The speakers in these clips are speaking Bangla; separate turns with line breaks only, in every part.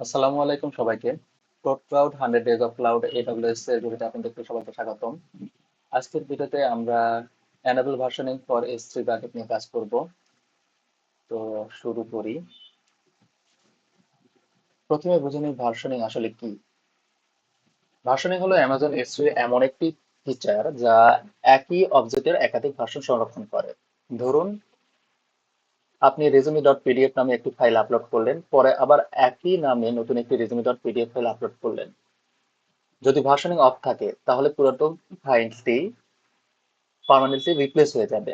আসসালামু আলাইকুম সবাইকে। Code cloud 100 days of cloud AWS এর ভিডিওতে আপনাদেরকে সবাইকে স্বাগতম। আজকের ভিডিওতে আমরা অ্যানাবল ভার্সনিং ফর এস3 বাকেট নিয়ে কাজ করব। তো শুরু করি। প্রথমে বুঝে নিই ভার্সনিং আসলে কি। ভার্সনিং হলো অ্যামাজন এস3 এমন একটি ফিচার যা একই অবজেক্টের একাধিক ভার্সন সংরক্ষণ করে। ধরুন, আপনি resume ডট পিডিএফ নামে একটি ফাইল আপলোড করলেন, পরে আবার একই নামে নতুন একটি resume dot PDF file upload করলেন। যদি ভার্সনিং অফ থাকে তাহলে পুরাতন ফাইলটি পার্মানেন্টলি রিপ্লেস হয়ে যাবে।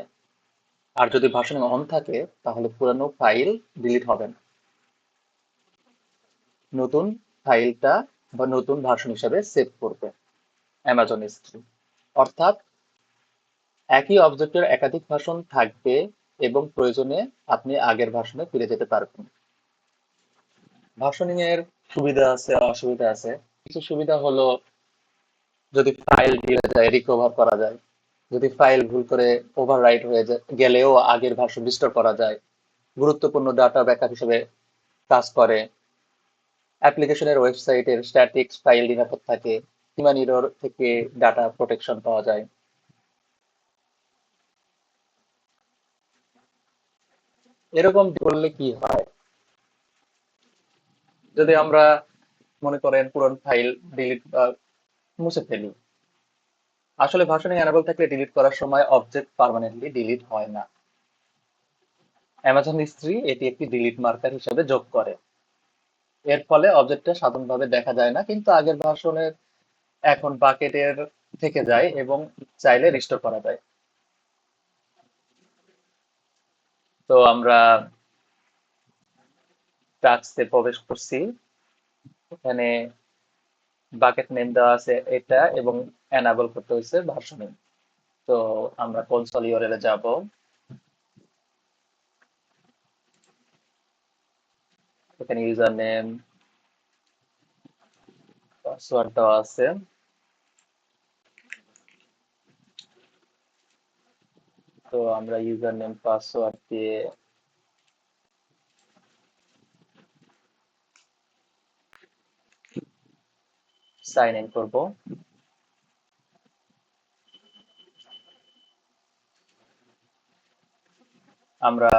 আর যদি ভার্সনিং অন থাকে তাহলে পুরানো ফাইল ডিলিট হবে না, নতুন ফাইলটা বা নতুন ভার্সন হিসাবে সেভ করবে অ্যামাজন এস3। অর্থাৎ একই অবজেক্টের একাধিক ভার্সন থাকবে এবং প্রয়োজনে আপনি আগের ভার্সনে ফিরে যেতে পারবেন। ভার্সনিং এর সুবিধা আছে, অসুবিধা আছে। কিছু সুবিধা হলো, যদি ফাইল ডিলিট হয়ে যায় রিকভার করা যায়। যদি ফাইল ভুল করে ওভাররাইট হয়ে গেলেও আগের ভার্সন রিস্টোর করা যায়। গুরুত্বপূর্ণ ডাটা ব্যাকআপ হিসেবে কাজ করে। অ্যাপ্লিকেশনের ওয়েবসাইটের স্ট্যাটিক্স ফাইল নিরাপদ থাকে। হিউম্যান এরর থেকে ডাটা প্রোটেকশন পাওয়া যায়। এরকম করলে কি হয়, যদি আমরা মনে করেন পুরনো ফাইল ডিলিট বা মুছে ফেলি, আসলে ভার্সনিং এনাবেল থাকলে ডিলিট করার সময় অবজেক্ট পার্মানেন্টলি ডিলিট হয় না। অ্যামাজন হিস্ট্রি এটি একটি ডিলিট মার্কার হিসেবে যোগ করে। এর ফলে অবজেক্টটা সাধারণভাবে দেখা যায় না, কিন্তু আগের ভার্সনের এখন বাকেটের থেকে যায় এবং চাইলে রিস্টোর করা যায়। তো আমরা টাস্কে প্রবেশ করছি। এখানে বাকেট নেম দেওয়া আছে এটা, এবং এনাবল করতে হয়েছে ভার্সনিং। তো আমরা কনসোল ইউআরএল এ যাব। এখানে ইউজার নেম, পাসওয়ার্ড দেওয়া আছে। তো আমরা ইউজার নেম পাসওয়ার্ড দিয়ে সাইন ইন করব। আমরা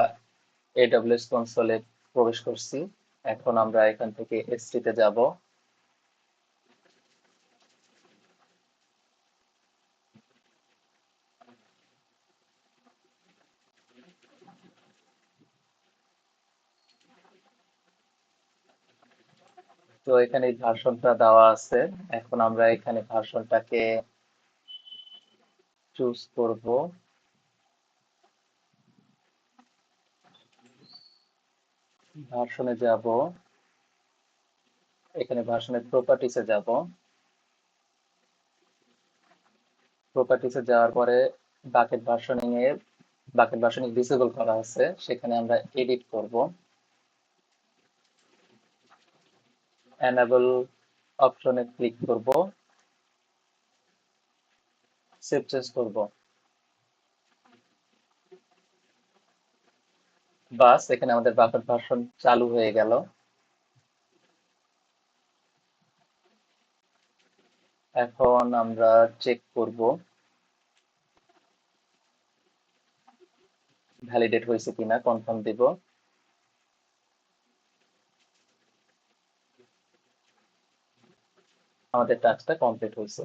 এডব্লিউএস কনসোলে প্রবেশ করছি। এখন আমরা এখান থেকে এসটি তে যাব। তো এখানে ভার্সনটা দেওয়া আছে। এখন আমরা এখানে ভার্সনটাকে চুজ করব। ভার্সনে যাব। এখানে ভার্সনের প্রপার্টিসে যাব। প্রপার্টিসে যাওয়ার পরে বাকেট ভার্সনিং এর বাকেট ভার্সনিং ডিসেবল করা আছে, সেখানে আমরা এডিট করব। এনাবল অপশনে ক্লিক করব, সেভ চেঞ্জ করব। বাস, এখানে আমাদের বাকেট ভার্সন চালু হয়ে গেল। এখন আমরা চেক করব ভ্যালিডেট হয়েছে কিনা, কনফার্ম দিব। আমাদের টাস্কটা কমপ্লিট হয়েছে।